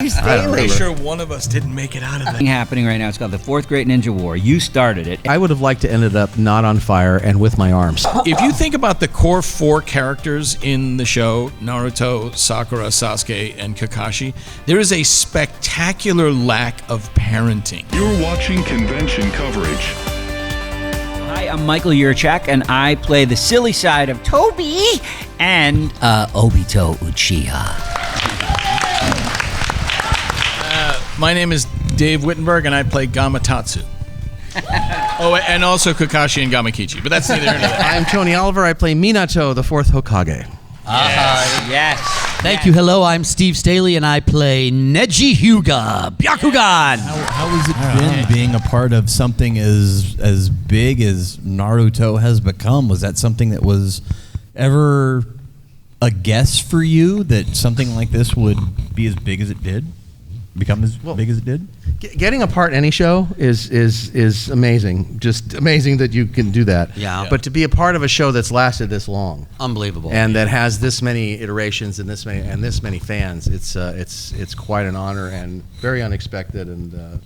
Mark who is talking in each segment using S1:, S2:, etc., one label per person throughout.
S1: Steve Staley.
S2: I'm sure one of us didn't make it out of that.
S3: Happening right now. It's called the Fourth Great Ninja War. You started it.
S4: I would have liked to ended up not on fire and with my arms.
S2: If you think about the core 4 characters in the show, Naruto, Sakura, Sasuke, and Kakashi, there is a spectacular lack of parenting.
S5: You're watching convention coverage.
S3: Hi, I'm Michael Yurchak, and I play the silly side of Tobi and Obito Uchiha.
S2: My name is Dave Wittenberg, and I play Gamatatsu. Oh, and also Kakashi and Gamakichi, but that's neither here nor there.
S4: I'm Tony Oliver. I play Minato, the 4th Hokage.
S3: Yes.
S6: Thank you. Hello, I'm Steve Staley, and I play Neji Hyuga, Byakugan.
S7: How has it been being a part of something as big as Naruto has become? Was that something that was ever a guess for you, that something like this would be as big as it did? Become as big as it did?
S4: Getting a part in any show is amazing. Just amazing that you can do that.
S6: Yeah.
S4: But to be a part of a show that's lasted this long,
S6: Unbelievable.
S4: and that has this many iterations and this many fans, it's quite an honor and very unexpected, and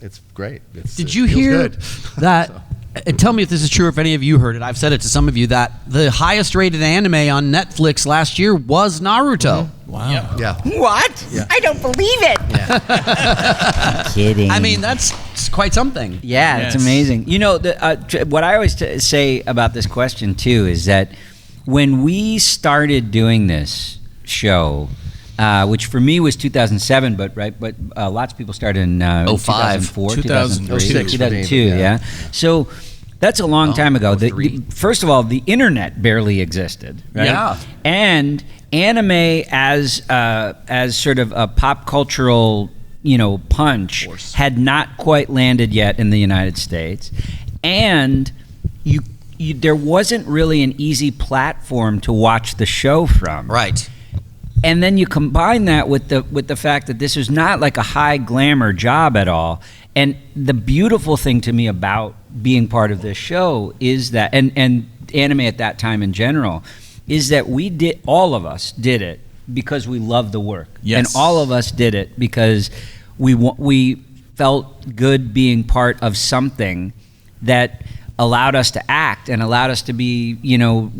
S4: it's great.
S6: Did you hear that? And tell me if this is true, if any of you heard it. I've said it to some of you, that the highest rated anime on Netflix last year was Naruto.
S4: Mm-hmm.
S7: Wow.
S4: Yeah.
S1: What?
S4: Yeah.
S1: I don't believe it.
S3: Kidding.
S6: I mean, that's quite something.
S3: Yeah,
S2: Yes.
S3: it's amazing. You know, what I always say about this question, too, is that when we started doing this show, which for me was 2007, but lots of people started in 2004, 2003, 2002, yeah. So that's a long time ago. First of all, the internet barely existed, right?
S6: Yeah.
S3: And anime as sort of a pop cultural, punch had not quite landed yet in the United States, and there wasn't really an easy platform to watch the show from.
S6: Right.
S3: And then you combine that with the fact that this is not like a high glamour job at all. And the beautiful thing to me about being part of this show is that, and anime at that time in general, is that all of us did it because we loved the work.
S2: Yes.
S3: And all of us did it because we felt good being part of something that allowed us to act and allowed us to be,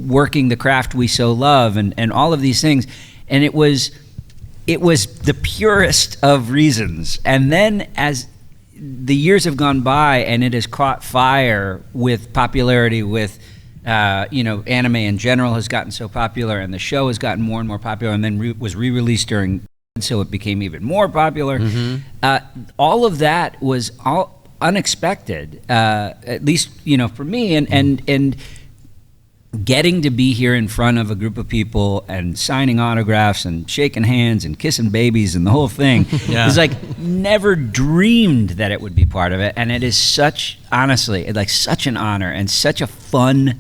S3: working the craft we so love, and all of these things. And it was the purest of reasons. And then as the years have gone by and it has caught fire with popularity, with anime in general has gotten so popular, and the show has gotten more and more popular, and then was re-released during, so it became even more popular. Mm-hmm. All of that was all unexpected, at least for me, and getting to be here in front of a group of people and signing autographs and shaking hands and kissing babies and the whole thing is like never dreamed that it would be part of it. And it is such an honor and such a fun,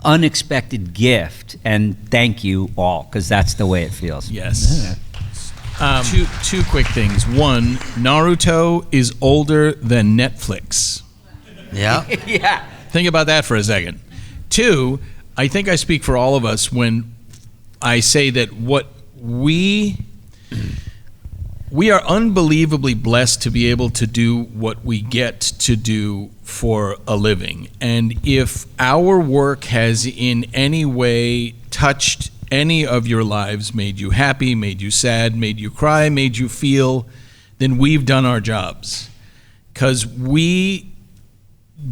S3: unexpected gift. And thank you all, because that's the way it feels.
S2: Yes. Two quick things. One, Naruto is older than Netflix.
S6: Yeah.
S3: Yeah.
S2: Think about that for a second. Two, I think I speak for all of us when I say that what we are unbelievably blessed to be able to do what we get to do for a living. And if our work has in any way touched any of your lives, made you happy, made you sad, made you cry, made you feel, then we've done our jobs. Because we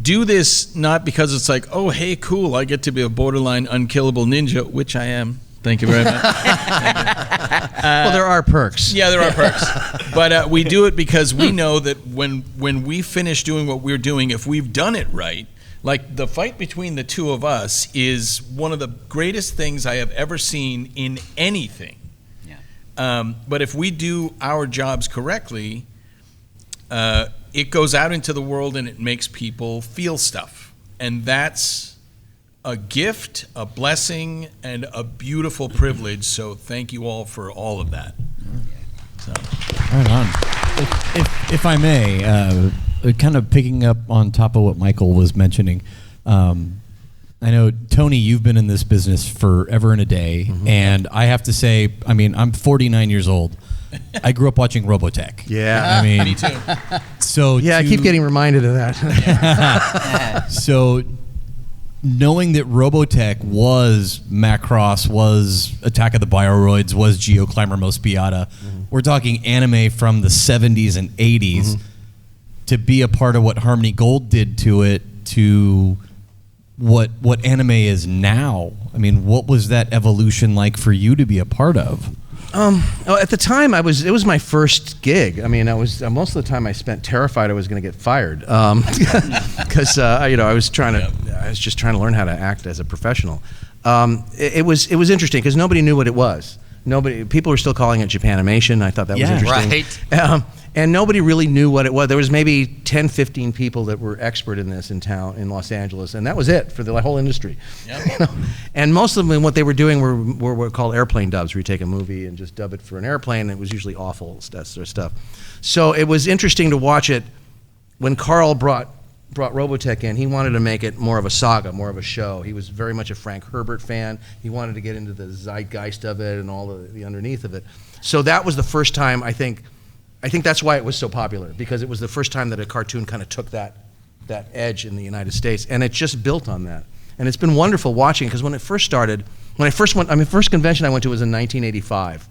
S2: do this not because it's like, oh, hey, cool, I get to be a borderline unkillable ninja, which I am. Thank you very much.
S4: Well, there are perks.
S2: Yeah, there are perks. But we do it because we know that when we finish doing what we're doing, if we've done it right, like the fight between the two of us is one of the greatest things I have ever seen in anything. Yeah. But if we do our jobs correctly, it goes out into the world and it makes people feel stuff. And that's a gift, a blessing, and a beautiful privilege. So thank you all for all of that. So.
S7: Right on. If I may, kind of picking up on top of what Michael was mentioning, I know, Tony, you've been in this business forever and a day, and I have to say, I mean, I'm 49 years old. I grew up watching Robotech.
S4: Yeah.
S7: I mean,
S2: Me too.
S7: so
S4: Yeah, I keep getting reminded of that.
S7: So knowing that Robotech was Macross, was Attack of the Bioroids, was Geoclimber Mos Piata, we're talking anime from the 70s and 80s, to be a part of what Harmony Gold did to it, to what anime is now. I mean, what was that evolution like for you to be a part of?
S4: At the time, it was my first gig. I mean, I was most of the time I spent terrified I was going to get fired because I was just trying to learn how to act as a professional. It was interesting because nobody knew what it was. People were still calling it Japanimation. I thought that was interesting.
S6: Right.
S4: And nobody really knew what it was. There was maybe 10, 15 people that were expert in this in town, in Los Angeles, and that was it for the whole industry. Yep. And most of them, what they were doing were called airplane dubs, where you take a movie and just dub it for an airplane, and it was usually awful stuff. So it was interesting to watch it. When Carl brought Robotech in, he wanted to make it more of a saga, more of a show. He was very much a Frank Herbert fan. He wanted to get into the zeitgeist of it and all the underneath of it. So that was the first time, I think that's why it was so popular, because it was the first time that a cartoon kind of took that edge in the United States, and it just built on that. And it's been wonderful watching, because when it first started, first convention I went to was in 1985,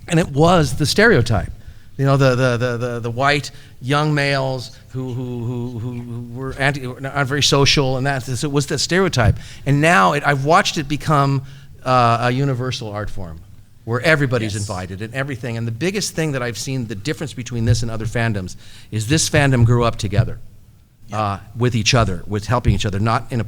S4: and it was the stereotype. The white young males who were not very social, and it was the stereotype. And now I've watched it become a universal art form, where everybody's invited and everything. And the biggest thing that I've seen, the difference between this and other fandoms, is this fandom grew up together with each other, with helping each other, not in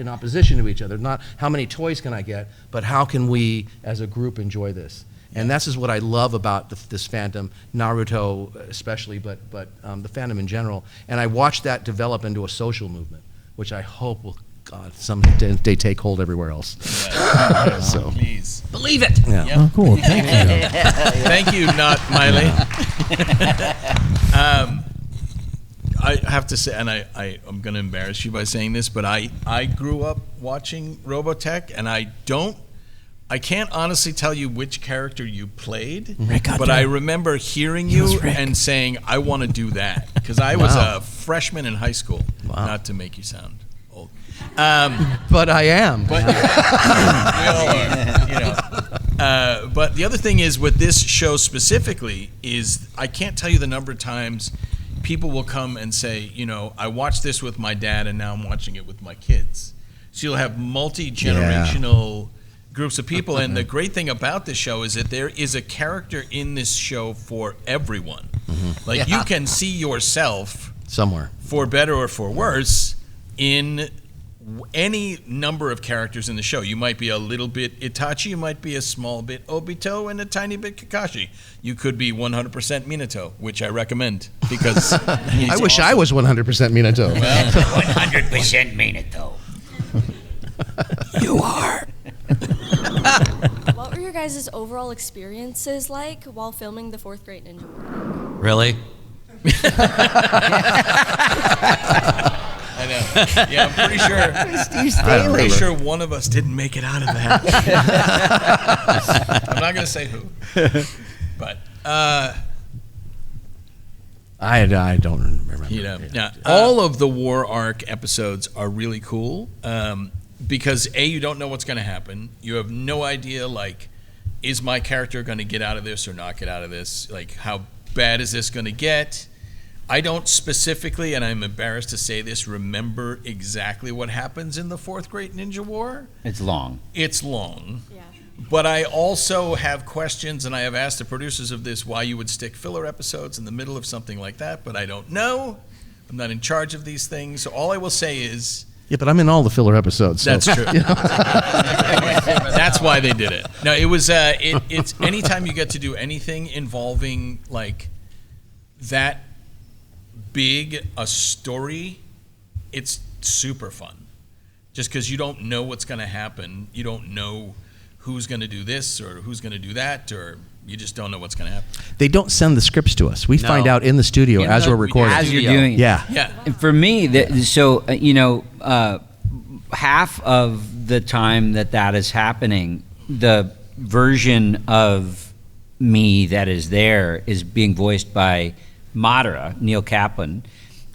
S4: opposition to each other, not how many toys can I get, but how can we as a group enjoy this. And this is what I love about this fandom, Naruto especially, but the fandom in general. And I watched that develop into a social movement, which I hope will, someday take hold everywhere else.
S2: Yeah.
S4: So
S2: Please.
S6: Believe it.
S4: Yeah.
S2: Yep.
S7: Oh, cool. Thank you.
S2: Thank you, not Miley. I have to say, and I'm going to embarrass you by saying this, but I grew up watching Robotech, and I can't honestly tell you which character you played, but I remember hearing you and saying, I want to do that, because I was a freshman in high school, not to make you sound old.
S4: But I am.
S2: But we all are, but the other thing is, with this show specifically, is I can't tell you the number of times people will come and say, I watched this with my dad, and now I'm watching it with my kids. So you'll have multi-generational groups of people, and the great thing about this show is that there is a character in this show for everyone. Like, you can see yourself
S4: somewhere,
S2: for better or for worse, in any number of characters in the show. You might be a little bit Itachi, you might be a small bit Obito, and a tiny bit Kakashi. You could be 100% Minato, which I recommend, because
S4: I wish I was 100% Minato.
S1: 100% Minato.
S6: You are.
S8: What were your guys' overall experiences like while filming the 4th grade Ninja Warrior?
S6: Really?
S2: I know. Yeah, I'm pretty sure.
S1: Steve Staley.
S2: I'm pretty sure one of us didn't make it out of that. I'm not going to say who, but
S4: I don't remember.
S2: All of the War Arc episodes are really cool, because you don't know what's going to happen. You have no idea, like, is my character going to get out of this or not get out of this? Like, how bad is this going to get? I don't specifically, and I'm embarrassed to say this, remember exactly what happens in the 4th Great Ninja War.
S3: It's long.
S2: It's long.
S8: Yeah.
S2: But I also have questions, and I have asked the producers of this why you would stick filler episodes in the middle of something like that, but I don't know. I'm not in charge of these things, so all I will say is...
S4: Yeah, but I'm in all the filler episodes. So.
S2: That's true. That's why they did it. No, it was. It's anytime you get to do anything involving like that big a story, it's super fun. Just because you don't know what's going to happen, you don't know who's going to do this or who's going to do that, or you just don't know what's going to happen.
S4: They don't send the scripts to us. We find out in the studio as we're recording.
S3: As you're doing it.
S2: Yeah.
S3: And for me, half of the time that is happening, the version of me that is there is being voiced by Madara, Neil Kaplan,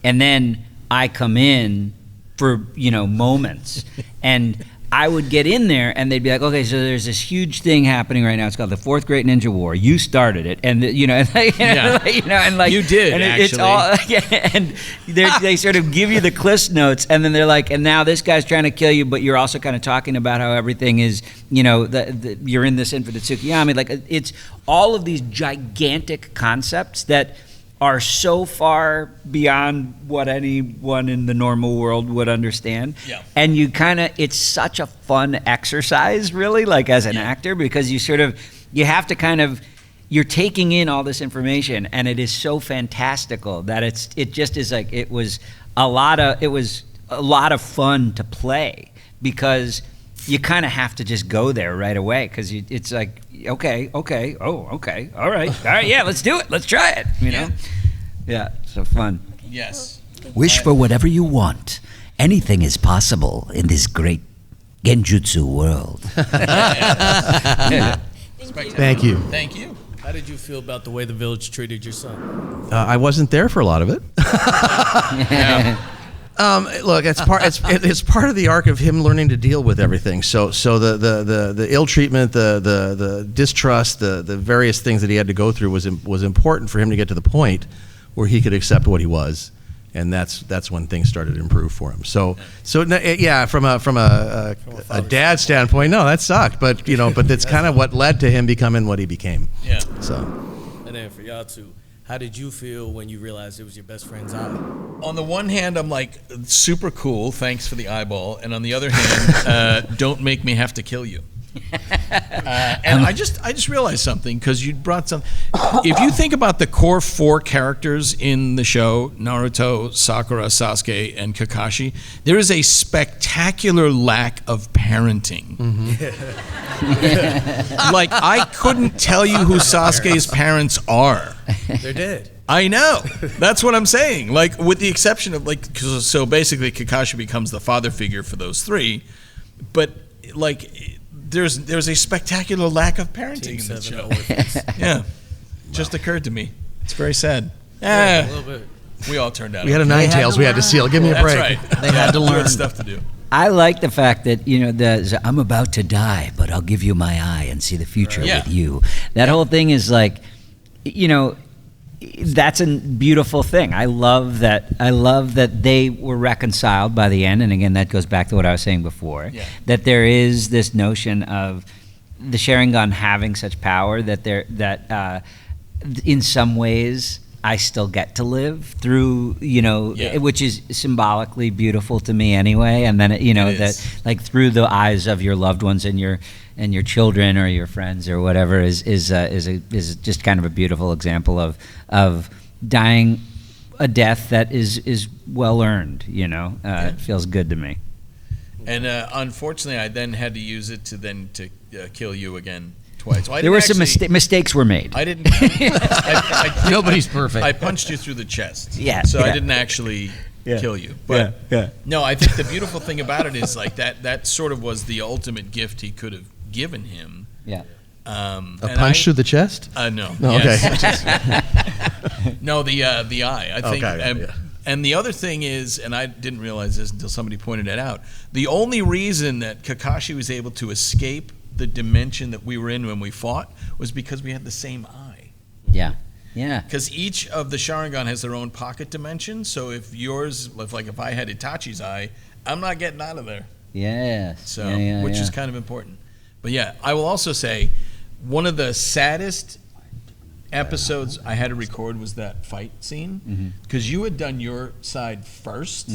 S3: and then I come in for moments, and I would get in there, and they'd be like, "Okay, so there's this huge thing happening right now. It's called the Fourth Great Ninja War. You started it, and and like
S2: You did,
S3: and
S2: actually.
S3: It's all, and they sort of give you the Cliff Notes, and then they're like, and now this guy's trying to kill you, but you're also kind of talking about how everything is, you're in this infinite Tsukiyami. Like it's all of these gigantic concepts that are so far beyond what anyone in the normal world would understand.
S2: Yeah.
S3: And it's such a fun exercise, really, like as an actor, because you have to you're taking in all this information, and it is so fantastical that it just is like, it was a lot of fun to play, because you kind of have to just go there right away, because it's like, okay, all right, yeah, let's do it, let's try it, know? Yeah, so fun.
S2: Yes.
S1: Wish for whatever you want. Anything is possible in this great genjutsu world.
S4: Thank you.
S2: Thank you.
S9: How did you feel about the way the village treated your son?
S4: I wasn't there for a lot of it. Look, it's part of the arc of him learning to deal with everything. So the ill treatment, the distrust, the various things that he had to go through was important for him to get to the point where he could accept what he was, and that's when things started to improve for him. So yeah, from a dad standpoint, no, that sucked, but but that's kind of what led to him becoming what he became.
S2: Yeah.
S4: So.
S9: And then for y'all two, how did you feel when you realized it was your best friend's eye?
S2: On the one hand, I'm like, super cool, thanks for the eyeball. And on the other hand, don't make me have to kill you. And I just realized something, because you brought some. If you think about the core 4 characters in the show, Naruto, Sakura, Sasuke, and Kakashi, there is a spectacular lack of parenting. Like, I couldn't tell you who Sasuke's parents are.
S9: They're dead.
S2: I know. That's what I'm saying. Like, with the exception of, like, so basically Kakashi becomes the father figure for those 3, but like, there's a spectacular lack of parenting in this show. Yeah, just occurred to me. It's very sad.
S9: Yeah, a little bit.
S2: We all turned out.
S4: We had a Ninetales we had to seal. Give me a break.
S2: That's right.
S6: They had to
S2: We
S6: learn.
S2: stuff to do.
S3: I like the fact that I'm about to die, but I'll give you my eye and see the future
S2: Yeah.
S3: with you. That whole thing is like, that's a beautiful thing. I love that they were reconciled by the end, and again, that goes back to what I was saying before.
S2: Yeah.
S3: That there is this notion of the Sharingan having such power that in some ways I still get to live through, which is symbolically beautiful to me anyway. And then that like through the eyes of your loved ones and your children or your friends or whatever is just kind of a beautiful example of dying a death that is well earned. It feels good to me.
S2: And unfortunately, I then had to use it to kill you again twice. Well,
S3: There were some mistakes were made.
S2: I didn't.
S6: Nobody's perfect.
S2: I punched you through the chest.
S3: Yeah,
S2: So I
S3: yeah.
S2: didn't actually kill you. But no, I think the beautiful thing about it is like that sort of was the ultimate gift he could have given him.
S3: Yeah.
S4: A punch through the chest?
S2: No.
S4: No,
S2: Yes.
S4: okay.
S2: No, the eye. I think.
S4: Okay, yeah.
S2: And the other thing is, and I didn't realize this until somebody pointed it out, the only reason that Kakashi was able to escape the dimension that we were in when we fought was because we had the same eye.
S3: Yeah. Yeah.
S2: Because each of the Sharingan has their own pocket dimension. So if I had Itachi's eye, I'm not getting out of there.
S3: Yeah.
S2: So, which is kind of important. But yeah, I will also say one of the saddest episodes I had to record was that fight scene, because you had done your side first.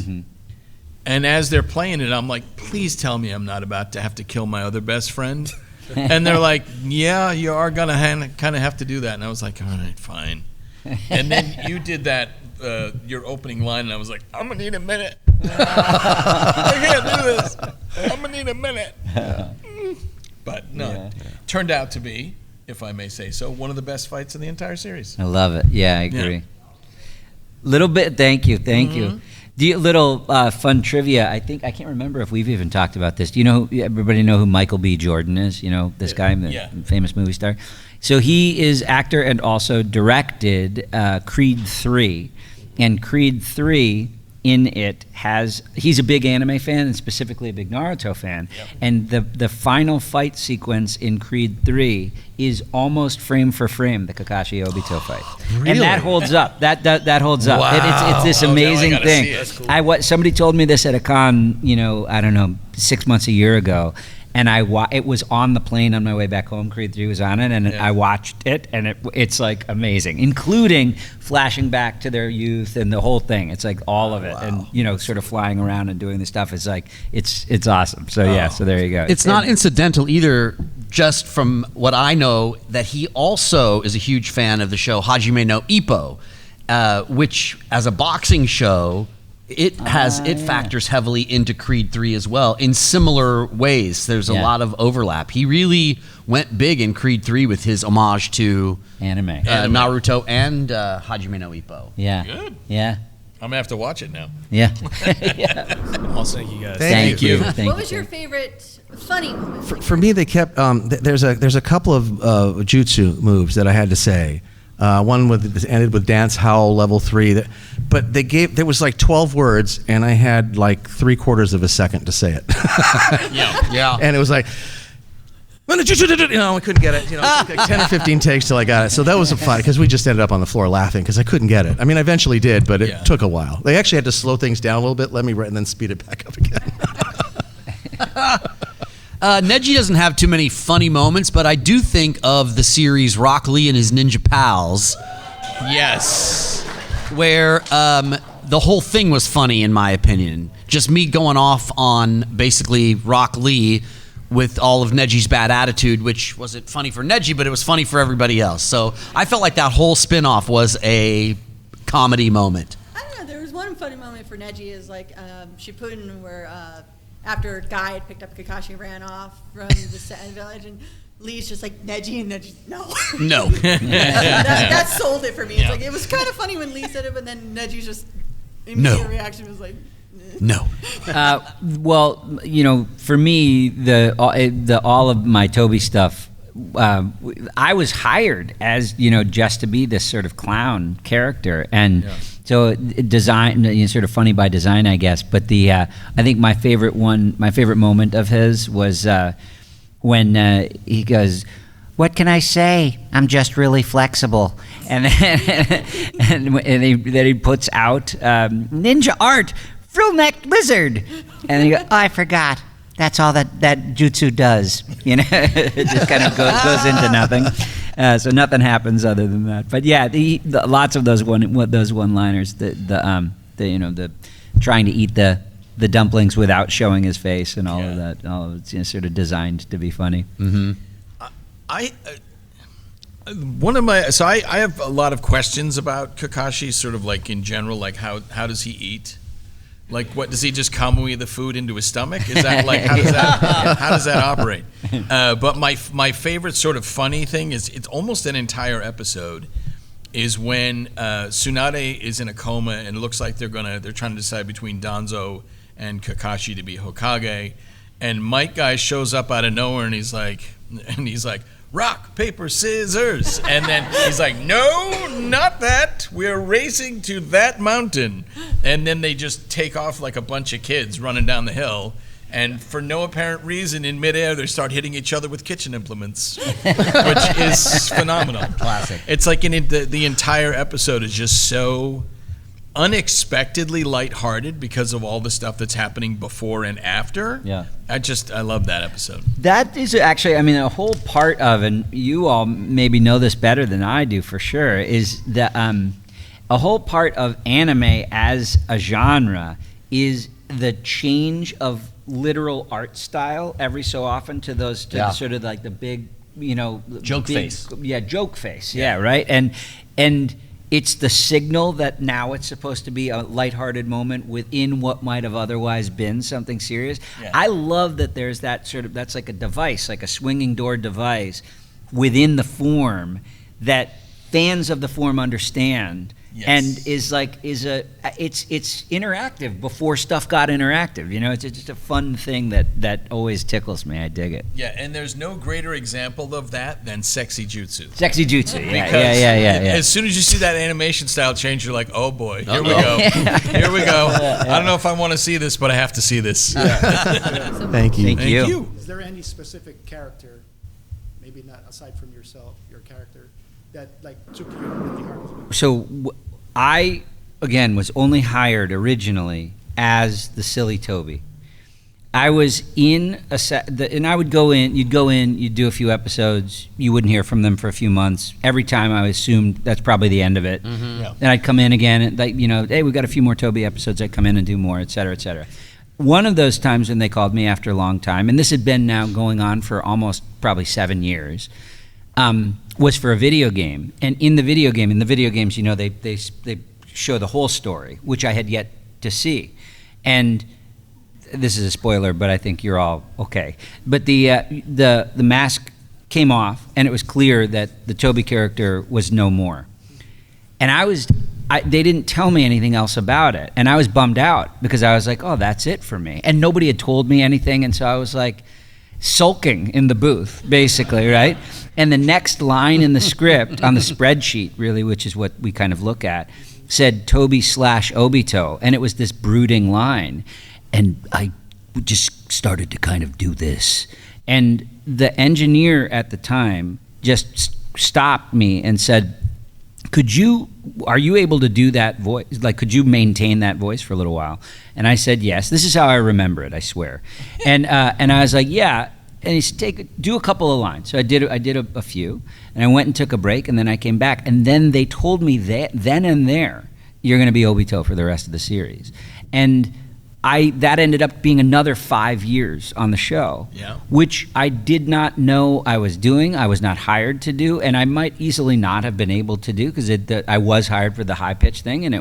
S2: And as they're playing it, I'm like, please tell me I'm not about to have to kill my other best friend. And they're like, yeah, you are going to kind of have to do that. And I was like, all right, fine. And then you did that, your opening line, and I was like, I'm going to need a minute. I can't do this. I'm going to need a minute. But no, it turned out to be, if I may say so, one of the best fights in the entire series.
S3: I love it. Yeah, I agree. Little bit. Thank you. Little fun trivia. I can't remember if we've even talked about this. Do you know? Everybody know who Michael B. Jordan is? This guy, the famous movie star. So he is actor and also directed Creed 3. And Creed 3 in it he's a big anime fan and specifically a big Naruto fan. Yep. And the final fight sequence in Creed 3 is almost frame for frame the Kakashi Obito fight.
S4: Really?
S3: And that holds up. That holds up.
S4: Wow.
S3: It's this amazing thing.
S9: Cool.
S3: Somebody told me this at a con, I don't know, 6 months, a year ago. And it was on the plane on my way back home. Creed 3 was on it, and I watched it, and it's like amazing, including flashing back to their youth and the whole thing. It's like all of it, and sort of flying around and doing this stuff. It's like it's awesome. So so there you go.
S6: It's not incidental either. Just from what I know, that he also is a huge fan of the show Hajime no Ippo, which as a boxing show. It factors heavily into Creed 3 as well in similar ways. There's a lot of overlap. He really went big in Creed 3 with his homage to
S3: anime.
S6: Naruto and Hajime no Ippo.
S3: Yeah.
S2: Good.
S3: Yeah.
S2: I'm gonna have to watch it now.
S3: Yeah.
S9: Awesome. Thank you guys.
S4: Thank you.
S10: What was your favorite funny moment?
S4: For me, they kept. There's a couple of jutsu moves that I had to say. One ended with dance howl level 3, but there was like 12 words, and I had like 3/4 of a second to say it.
S6: Yeah.
S4: And it was like, I couldn't get it. It took like 10 or 15 takes till I got it. So that was fun because we just ended up on the floor laughing because I couldn't get it. I mean, I eventually did, but it took a while. They actually had to slow things down a little bit, let me write, and then speed it back up again.
S6: Neji doesn't have too many funny moments, but I do think of the series Rock Lee and his Ninja Pals.
S2: Yes.
S6: Where the whole thing was funny, in my opinion. Just me going off on basically Rock Lee with all of Neji's bad attitude, which wasn't funny for Neji, but it was funny for everybody else. So I felt like that whole spin-off was a comedy moment.
S10: I don't know. There was one funny moment for Neji is like Shippuden where after Guy had picked up Kakashi and ran off from the village, and Lee's just like, Neji, and Neji's, no.
S6: No.
S10: that sold it for me. It's like, it was kind of funny when Lee said it, but then Neji's just immediate reaction was like,
S6: no.
S3: Well, for me, the all of my Tobi stuff, I was hired as just to be this sort of clown character, and so design, sort of funny by design, I guess. But I think my favorite moment of his was when he goes, "What can I say? I'm just really flexible," and then he puts out ninja art. Frill-necked lizard, and then you go, "Oh, I forgot. That's all that jutsu does." It just kind of goes into nothing. So nothing happens other than that. But yeah, lots of those one-liners. The trying to eat the dumplings without showing his face and all of that. All of it's sort of designed to be funny.
S6: Mm-hmm.
S2: I have a lot of questions about Kakashi, sort of like in general, like how does he eat? Like, what does he just kamui the food into his stomach? Is that like how does that operate? But my favorite sort of funny thing is it's almost an entire episode is when Tsunade is in a coma and it looks like they're trying to decide between Danzo and Kakashi to be Hokage, and Mike Guy shows up out of nowhere and he's like rock, paper, scissors. And then he's like, no, not that. We're racing to that mountain. And then they just take off like a bunch of kids running down the hill. And for no apparent reason, in midair, they start hitting each other with kitchen implements, which is phenomenal.
S6: Classic.
S2: It's like the entire episode is just so unexpectedly lighthearted because of all the stuff that's happening before and after.
S3: Yeah.
S2: I love that episode.
S3: That is actually, a whole part of, and you all maybe know this better than I do for sure, is that a whole part of anime as a genre is the change of literal art style every so often to those the sort of like the big,
S6: joke face.
S3: Yeah, joke face. Yeah, right. And it's the signal that now it's supposed to be a lighthearted moment within what might have otherwise been something serious. Yeah. I love that there's that that's like a device, like a swinging door device within the form that fans of the form understand
S2: Yes.
S3: and is it's interactive before stuff got interactive. You know, it's just a fun thing that always tickles me. I dig it.
S2: Yeah, and there's no greater example of that than Sexy Jutsu.
S3: Sexy Jutsu, yeah,
S2: Because
S3: yeah.
S2: As soon as you see that animation style change, you're like, oh boy, here we go. Here we go. I don't know if I want to see this, but I have to see this.
S4: Thank you.
S3: Thank you.
S11: Is there any specific character, maybe not aside from yourself, your character, that like took you really hard?
S3: So I, again, was only hired originally as the silly Tobi. I was in a set, and I would go in, you'd do a few episodes, you wouldn't hear from them for a few months. Every time I assumed that's probably the end of it.
S2: Yeah.
S3: Then I'd come in again, and hey, we've got a few more Tobi episodes, I'd come in and do more, et cetera, et cetera. One of those times when they called me after a long time, and this had been now going on for almost probably 7 years, was for a video game. And in the video games, they show the whole story, which I had yet to see. And this is a spoiler, but I think you're all okay. But the mask came off, and it was clear that the Tobi character was no more. And they didn't tell me anything else about it, and I was bummed out because I was like, oh, that's it for me. And nobody had told me anything, and so I was like sulking in the booth, basically, right? And the next line in the script, on the spreadsheet, really, which is what we kind of look at, said Tobi/Obito, and it was this brooding line. And I just started to kind of do this. And the engineer at the time just stopped me and said, are you able to do that voice? Like, could you maintain that voice for a little while? And I said, yes. This is how I remember it, I swear. And I was like, yeah. And he said, do a couple of lines. So I did a few, and I went and took a break, and then I came back. And then they told me that then and there, you're going to be Obito for the rest of the series. And that ended up being another 5 years on the show, which I did not know I was doing. I was not hired to do, and I might easily not have been able to do because I was hired for the high pitch thing, and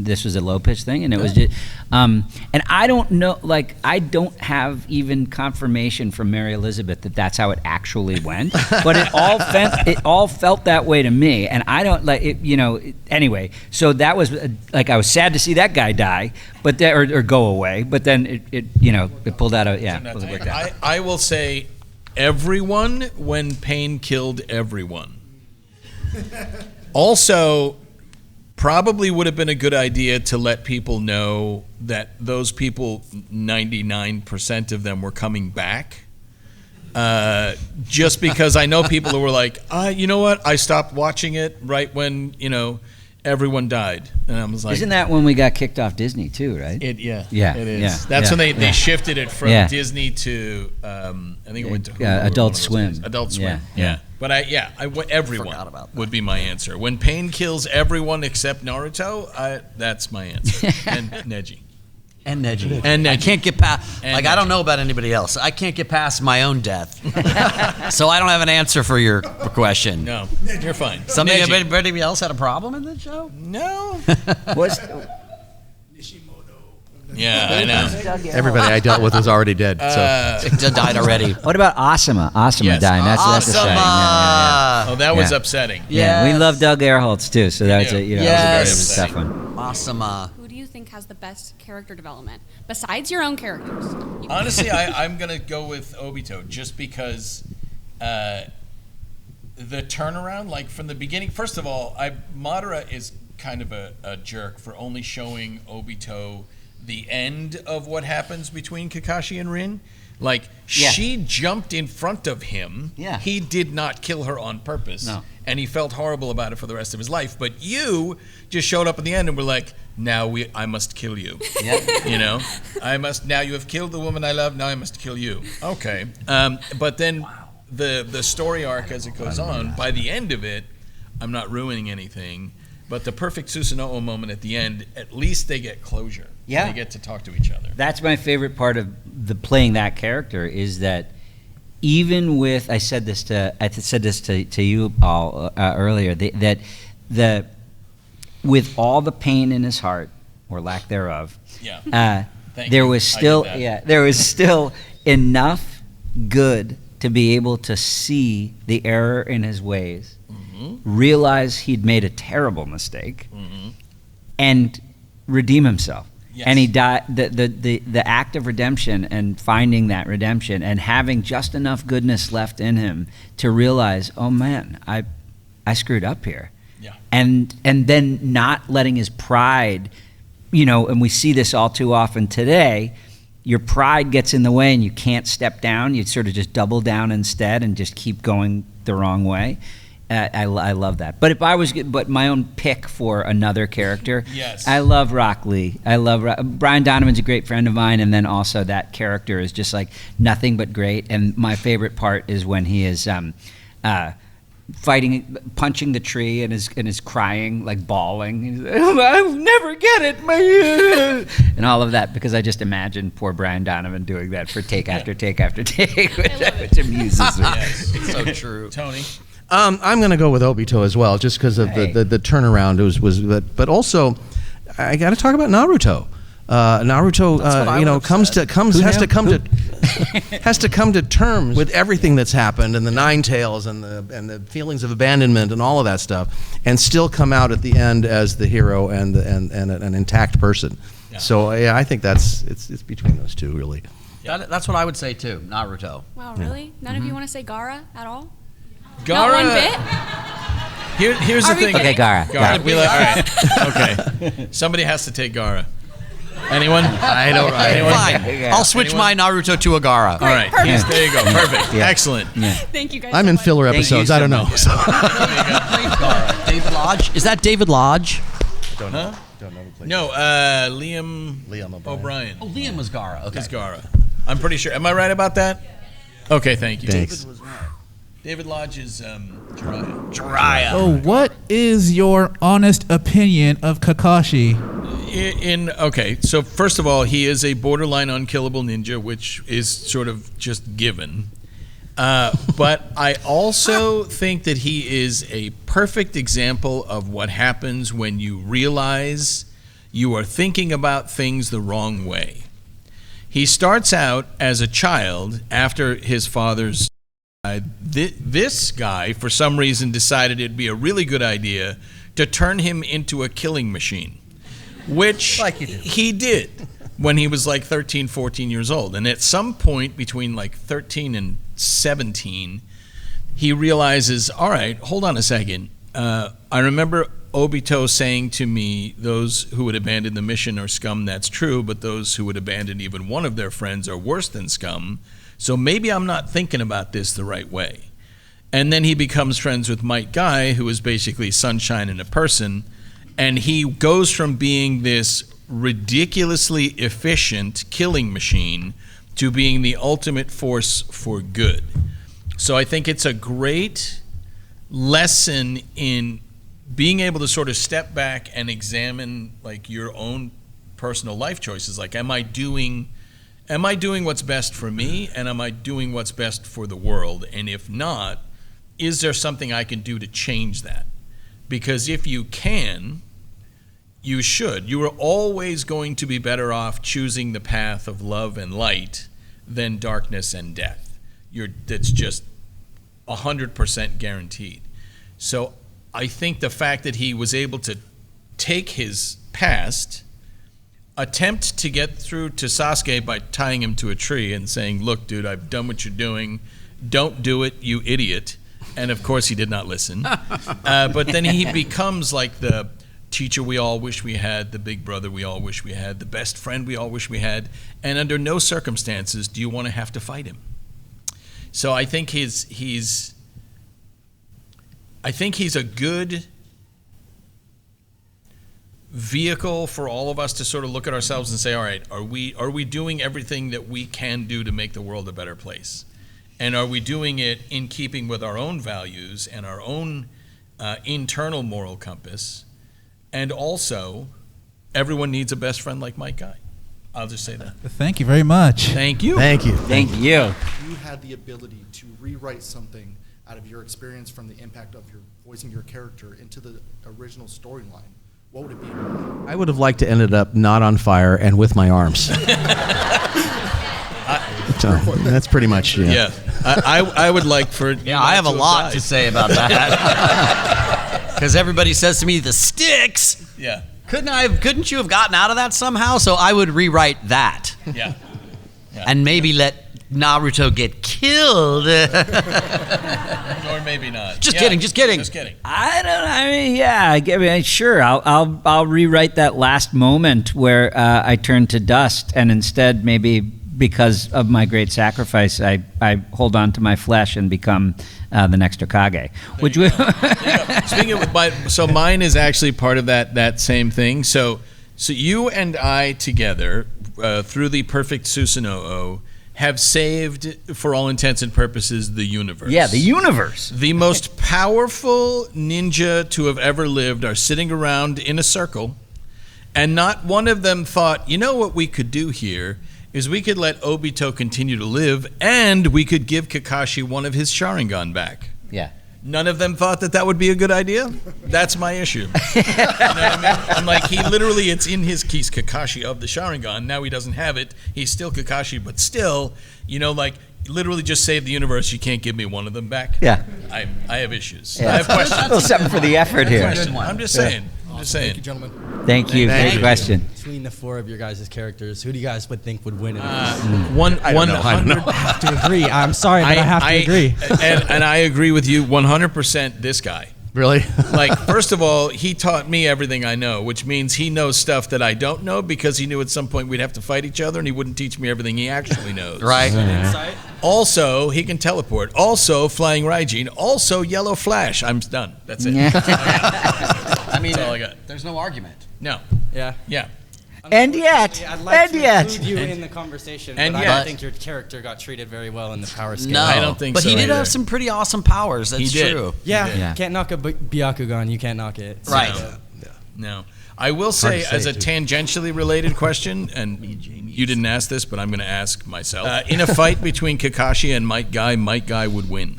S3: this was a low pitch thing, and it was just, and I don't know, like I don't have even confirmation from Mary Elizabeth that that's how it actually went, but it all felt that way to me, and I don't like it, anyway. So that was like I was sad to see that guy die, but or go away. But then it pulled out
S2: I will say everyone when pain killed everyone. Also, probably would have been a good idea to let people know that those people, 99% of them were coming back. Just because I know people who were like, you know what? I stopped watching it right when, everyone died, and I was like,
S3: isn't that when we got kicked off Disney too, right?
S2: It is.
S3: Yeah.
S2: That's when they shifted it from Disney to I think it went to Hulu
S3: Adult Swim.
S2: Adult Swim. Yeah. But everyone would be my answer. When pain kills everyone except Naruto, that's my answer. And Neji.
S6: And Neji. I can't get past, I don't know about anybody else. I can't get past my own death. So I don't have an answer for your question.
S2: No, you're fine.
S6: Anybody else had a problem in the show?
S2: No.
S6: Yeah,
S2: I know.
S4: Everybody I dealt with was already dead. So
S6: died already.
S3: What about Asuma? Asuma dying. That's a shame.
S2: Oh, that was upsetting.
S3: Yeah, we love Doug Erholtz too, so that was a very tough one.
S6: Asuma.
S12: Who do you think has the best character development besides your own characters?
S2: Honestly, I'm gonna go with Obito just because the turnaround, like from the beginning. First of all, Madara is kind of a jerk for only showing Obito the end of what happens between Kakashi and Rin. Like, she jumped in front of him.
S3: Yeah.
S2: He did not kill her on purpose.
S3: No.
S2: And he felt horrible about it for the rest of his life. But you just showed up at the end and were like, I must kill you.
S3: Yeah.
S2: Now you have killed the woman I love, now I must kill you. Okay. But then the story arc as it goes on, by the end of it, I'm not ruining anything, but the perfect Susanoo moment at the end, at least they get closure.
S3: Yeah.
S2: They get to talk to each other.
S3: That's my favorite part of playing that character is that even with, I said this to you all earlier, that with all the pain in his heart, or lack thereof, there was still enough good to be able to see the error in his ways, realize he'd made a terrible mistake, and redeem himself.
S2: Yes.
S3: And he died. The act of redemption and finding that redemption and having just enough goodness left in him to realize, oh man, I screwed up here.
S2: Yeah.
S3: And then not letting his pride, and we see this all too often today. Your pride gets in the way and you can't step down. You sort of just double down instead and just keep going the wrong way. I love that. But if I was, my own pick for another character,
S2: yes,
S3: I love Rock Lee. Brian Donovan's a great friend of mine, and then also that character is just like nothing but great. And my favorite part is when he is punching the tree and is crying, like bawling. He's like, I'll never get it, and all of that, because I just imagine poor Brian Donovan doing that for take after take after take, which amuses me.
S2: Yes.
S6: It's so true.
S2: Tony?
S4: I'm going to go with Obito as well, just because of the turnaround. But also, I got to talk about Naruto. Naruto, has to come to terms with everything that's happened, and the Nine Tails, and the feelings of abandonment, and all of that stuff, and still come out at the end as the hero and an intact person. Yeah. So I think it's between those two, really.
S6: That's what I would say too. Naruto.
S12: Wow, really? None of you want to say Gaara at all?
S2: Gaara.
S12: Not one bit?
S2: Here's the thing.
S3: Okay, Gaara.
S2: All right. Okay. Somebody has to take Gaara. Anyone?
S6: I don't. Fine. I'll switch my Naruto to a Gaara.
S2: All right. There you go. Perfect. Yeah. Excellent.
S3: Yeah.
S12: Thank you guys.
S4: I'm
S12: so
S4: in
S12: much.
S4: filler episodes. I don't know. So.
S6: David Lodge. Is that David Lodge?
S4: Don't know. Don't know.
S2: No, Liam O'Brien.
S6: Oh, Liam was Gaara. Okay.
S2: Is Gaara. I'm pretty sure. Am I right about that? Okay, thank you.
S4: Thanks.
S2: David Lodge is
S6: Jiraiya.
S13: So what is your honest opinion of Kakashi?
S2: Okay, so first of all, he is a borderline unkillable ninja, which is sort of just given. But I also think that he is a perfect example of what happens when you realize you are thinking about things the wrong way. He starts out as a child after his father's died. This guy, for some reason, decided it'd be a really good idea to turn him into a killing machine, which he did when he was like 13, 14 years old. And at some point between like 13 and 17, he realizes, all right, hold on a second. I remember Obito saying to me, those who would abandon the mission are scum, that's true, but those who would abandon even one of their friends are worse than scum. So maybe I'm not thinking about this the right way. And then he becomes friends with Might Guy, who is basically sunshine in a person, and he goes from being this ridiculously efficient killing machine to being the ultimate force for good. So I think it's a great lesson in being able to sort of step back and examine like your own personal life choices. Like, am I doing what's best for me, and am I doing what's best for the world? And if not, is there something I can do to change that? Because if you can, you should. You are always going to be better off choosing the path of love and light than darkness and death. That's just 100% guaranteed. So I think the fact that he was able to take his past, attempt to get through to Sasuke by tying him to a tree and saying, look, dude, I've done what you're doing. Don't do it, you idiot. And of course he did not listen. But then he becomes like the teacher we all wish we had, the big brother we all wish we had, the best friend we all wish we had. And under no circumstances do you want to have to fight him. So I think he's a good vehicle for all of us to sort of look at ourselves and say, all right, are we doing everything that we can do to make the world a better place? And are we doing it in keeping with our own values and our own internal moral compass? And also, everyone needs a best friend like Mike Guy. I'll just say that.
S13: Thank you very much.
S2: Thank you.
S4: Thank you.
S3: Thank you.
S11: You had the ability to rewrite something out of your experience from the impact of your voicing your character into the original storyline. What would it be?
S4: I would have liked to end it up not on fire and with my arms. So that's pretty much
S2: Yeah, I would like for
S6: Yeah, I have a lot to say about that. Because everybody says to me, the sticks.
S2: Yeah.
S6: Couldn't you have gotten out of that somehow? So I would rewrite that.
S2: Yeah.
S6: And maybe let Naruto get killed.
S2: Or maybe not.
S6: Just kidding.
S3: I mean, sure. I'll rewrite that last moment where I turned to dust, and instead, maybe because of my great sacrifice, I hold on to my flesh and become the next Hokage. Which would
S2: Speaking of, so mine is actually part of that same thing. So you and I together, through the perfect Susanoo, have saved, for all intents and purposes, the universe.
S3: Yeah, the universe.
S2: The most powerful ninja to have ever lived are sitting around in a circle, and not one of them thought, you know what we could do here is we could let Obito continue to live, and we could give Kakashi one of his Sharingan back.
S3: Yeah.
S2: None of them thought that would be a good idea. That's my issue. You know what I mean? I'm like, he's Kakashi of the Sharingan. Now he doesn't have it. He's still Kakashi, but still, literally just save the universe. You can't give me one of them back.
S3: Yeah.
S2: I have issues.
S3: Yeah.
S2: I have questions.
S3: A little something for the effort here.
S2: I'm just saying.
S11: Thank you, gentlemen.
S3: Thank you. Great question.
S9: Between the four of your guys' characters, who do you guys would think would win in this?
S3: Mm.
S2: I don't know.
S9: I have to agree. I'm sorry, but I have to agree.
S2: And I agree with you 100%. This guy.
S4: Really?
S2: Like, first of all, he taught me everything I know, which means he knows stuff that I don't know because he knew at some point we'd have to fight each other, and he wouldn't teach me everything he actually knows.
S6: Right.
S2: Also, he can teleport. Also, flying Raijin. Also, yellow flash. I'm done. That's it.
S6: I mean,
S2: That's all I got.
S6: There's no argument.
S2: No.
S9: Yeah.
S2: Yeah.
S3: And yet,
S9: I'd like to
S3: yet.
S9: include you in the conversation,
S2: And
S9: but I
S2: yet.
S9: don't think your character got treated very well in the power scale.
S6: No,
S2: I don't think
S6: but
S2: so
S6: he did
S2: either.
S6: have some pretty awesome powers. That's
S2: He did.
S6: true.
S9: Yeah, can't knock a Byakugan. You can't knock it.
S6: Right.
S2: No. I will say,
S4: to say,
S2: as a
S4: too.
S2: tangentially related question, and you didn't ask this, but I'm going to ask myself. In a fight between Kakashi and Mike Guy would win.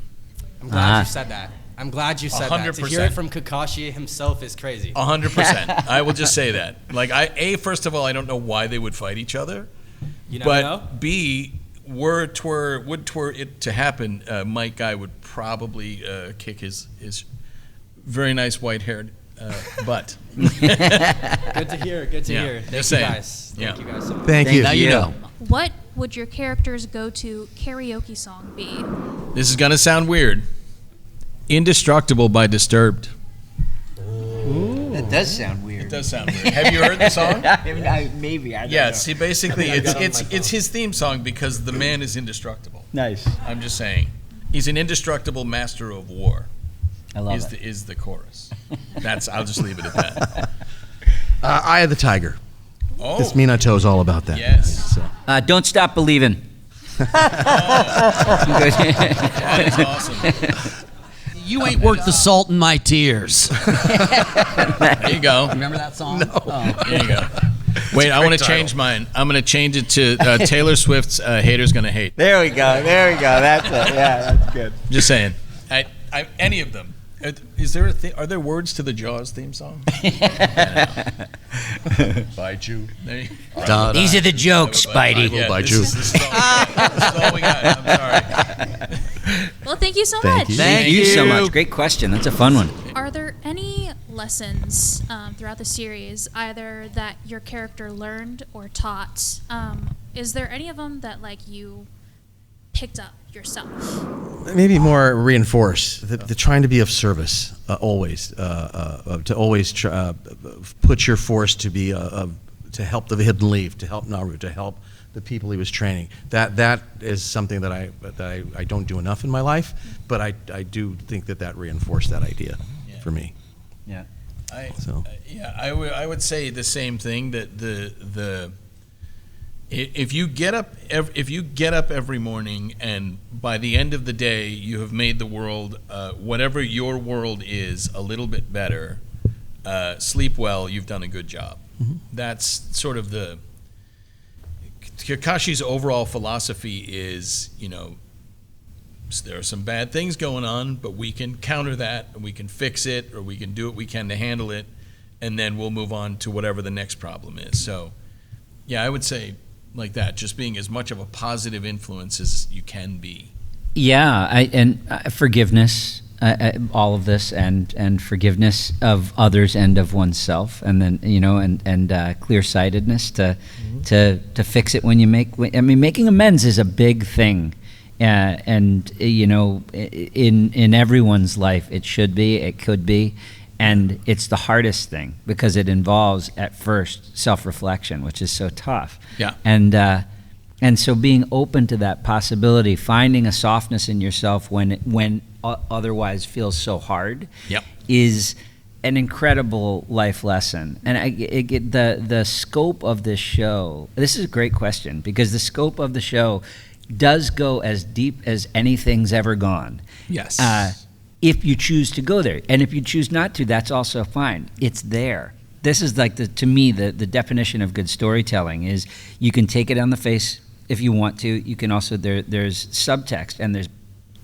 S9: I'm glad you said that. I'm glad you said that. To
S2: 100%.
S9: hear it from Kakashi himself is crazy.
S2: 100%. I will just say that. Like, first of all, I don't know why they would fight each other.
S9: You never
S2: But
S9: know.
S2: B, would it to happen, Mike Guy would probably kick his very nice white-haired butt.
S9: Good to hear. Good to
S2: Yeah,
S9: hear. Thank
S2: just
S9: you
S2: saying.
S9: guys.
S2: Yeah.
S9: Thank you guys so much.
S4: Thank you.
S6: Now you know.
S12: What would your character's go-to karaoke song be?
S2: This is going to sound weird. Indestructible by Disturbed.
S3: That does sound weird.
S2: It does sound weird. Have you heard the song?
S3: Maybe. I don't
S2: Yeah,
S3: know.
S2: see, basically, it's his theme song because the man is indestructible.
S3: Nice.
S2: I'm just saying. He's an indestructible master of war.
S3: I love it.
S2: Is the chorus. I'll just leave it at that.
S4: Eye of the Tiger.
S2: Oh.
S4: This Minato is all about that.
S2: Yes.
S4: So.
S3: Don't stop believing.
S2: That is awesome.
S6: You ain't worth the salt in my tears.
S2: There you go.
S6: Remember that song?
S4: No.
S6: Oh.
S2: There you go. Wait, I want to change mine. I'm going to change it to Taylor Swift's Haters Gonna Hate.
S3: There we go. That's it. Yeah, that's good.
S2: Just saying. Any of them. Are there words to the Jaws theme song? Bite you.
S3: These are the jokes, Spidey.
S2: Yeah,
S4: bite
S2: this
S4: you.
S2: is- This is all we got. I'm sorry.
S12: Well, thank you so
S4: Thank
S12: much.
S4: you.
S3: Thank you so much. Great question. That's a fun one.
S12: Are there any lessons throughout the series, either that your character learned or taught? Is there any of them that you picked up yourself?
S4: Maybe more reinforce the trying to be of service always, to always put your force to be to help the Hidden Leaf, to help Naruto, to help the people he was training. That is something that I don't do enough in my life, but I do think that reinforced that idea for me.
S3: Yeah.
S2: I would say the same thing, that if you get up every morning and by the end of the day you have made the world, whatever your world is, a little bit better, sleep well, you've done a good job.
S4: Mm-hmm.
S2: That's sort of Kakashi's overall philosophy is, there are some bad things going on, but we can counter that, and we can fix it, or we can do what we can to handle it, and then we'll move on to whatever the next problem is. So, yeah, I would say like that, just being as much of a positive influence as you can be.
S3: Yeah, forgiveness, all of this, and forgiveness of others and of oneself, and then and clear-sightedness to fix it when you make. I mean, making amends is a big thing, and in everyone's life, it should be, it could be, and it's the hardest thing because it involves at first self-reflection, which is so tough.
S2: Yeah,
S3: and so being open to that possibility, finding a softness in yourself when otherwise feels so hard, is an incredible life lesson. And the scope of this show, this is a great question, because the scope of the show does go as deep as anything's ever gone.
S2: Yes.
S3: If you choose to go there. And if you choose not to, that's also fine. It's there. This is like, to me, the definition of good storytelling is you can take it on the face if you want to. You can also, there's subtext, and there's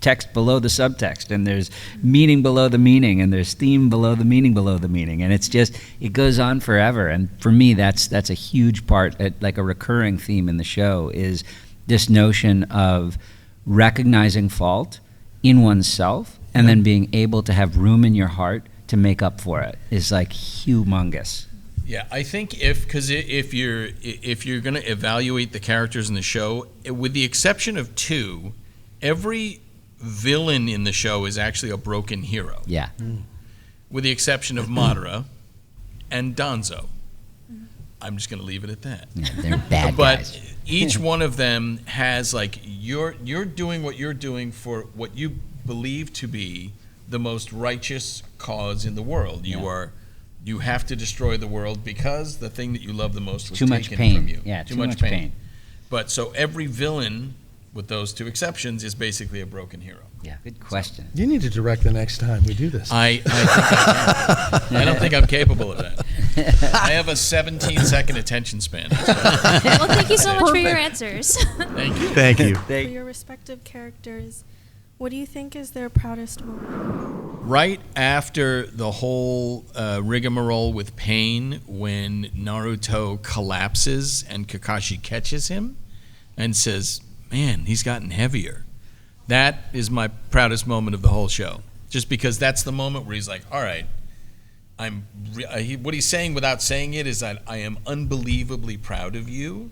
S3: text below the subtext, and there's meaning below the meaning, and there's theme below the meaning below the meaning, and it's just, it goes on forever. And for me, that's a huge part, like a recurring theme in the show, is this notion of recognizing fault in oneself and then being able to have room in your heart to make up for it is like humongous.
S2: Yeah, I think if you're going to evaluate the characters in the show, with the exception of two, every villain in the show is actually a broken hero.
S3: Yeah.
S2: With the exception of Madara and Danzo. I'm just going to leave it at that.
S3: Yeah, they're bad
S2: but
S3: guys.
S2: Each one of them has, like, you're doing what you're doing for what you believe to be the most righteous cause in the world. You have to destroy the world because the thing that you love the most was
S3: too much
S2: taken
S3: pain.
S2: from you.
S3: Yeah, too much pain.
S2: But so every villain, with those two exceptions, is basically a broken hero.
S3: Yeah, good question.
S4: You need to direct the next time we do this.
S2: I think I can. I don't think I'm capable of that. I have a 17-second attention span.
S12: Well, thank you so much for your answers.
S2: Thank you.
S4: Thank you.
S8: For your respective characters, what do you think is their proudest moment?
S2: Right after the whole rigmarole with Pain, when Naruto collapses and Kakashi catches him and says, "Man, he's gotten heavier." That is my proudest moment of the whole show. Just because that's the moment where he's like, all right, what he's saying without saying it is that I am unbelievably proud of you.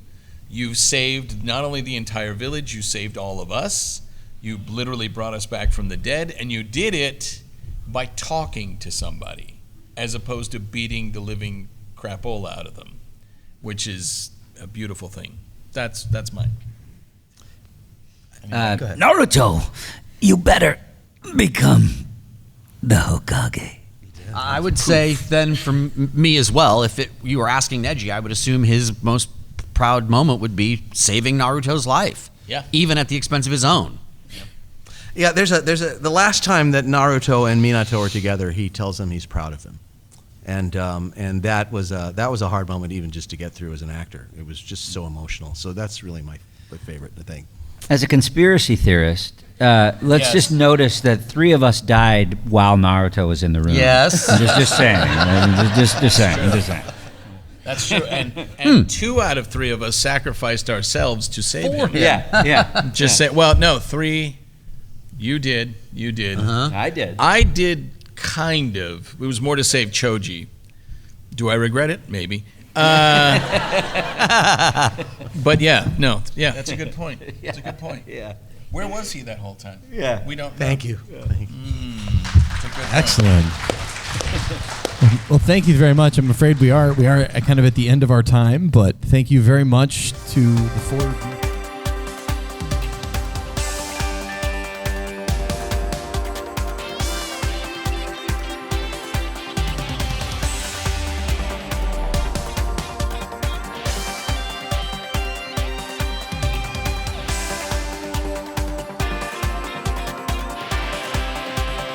S2: You saved not only the entire village, you saved all of us. You literally brought us back from the dead, and you did it by talking to somebody as opposed to beating the living crapola out of them, which is a beautiful thing. That's mine.
S1: Naruto, you better become the Hokage.
S6: I would say then from me as well, if you were asking Neji, I would assume his most proud moment would be saving Naruto's life.
S2: Yeah.
S6: Even at the expense of his own.
S4: Yeah, there's the last time that Naruto and Minato are together, he tells him he's proud of him. And that was a hard moment even just to get through as an actor. It was just so emotional. So that's really my favorite, I think.
S3: As a conspiracy theorist, let's just notice that 3 of us died while Naruto was in the room.
S6: Yes.
S3: Just saying. Just saying.
S2: That's true. And 2 out of 3 of us sacrificed ourselves to save him.
S3: Yeah.
S2: Just say, well, no, 3. You did.
S3: I did.
S2: I did kind of. It was more to save Choji. Do I regret it? Maybe. But that's a good point. That's a good point.
S3: Yeah.
S2: Where was he that whole time?
S3: Yeah.
S2: We don't know.
S4: Thank you.
S2: It's a good point.
S7: Excellent. Well, thank you very much. I'm afraid we are kind of at the end of our time, but thank you very much to the 4 of you.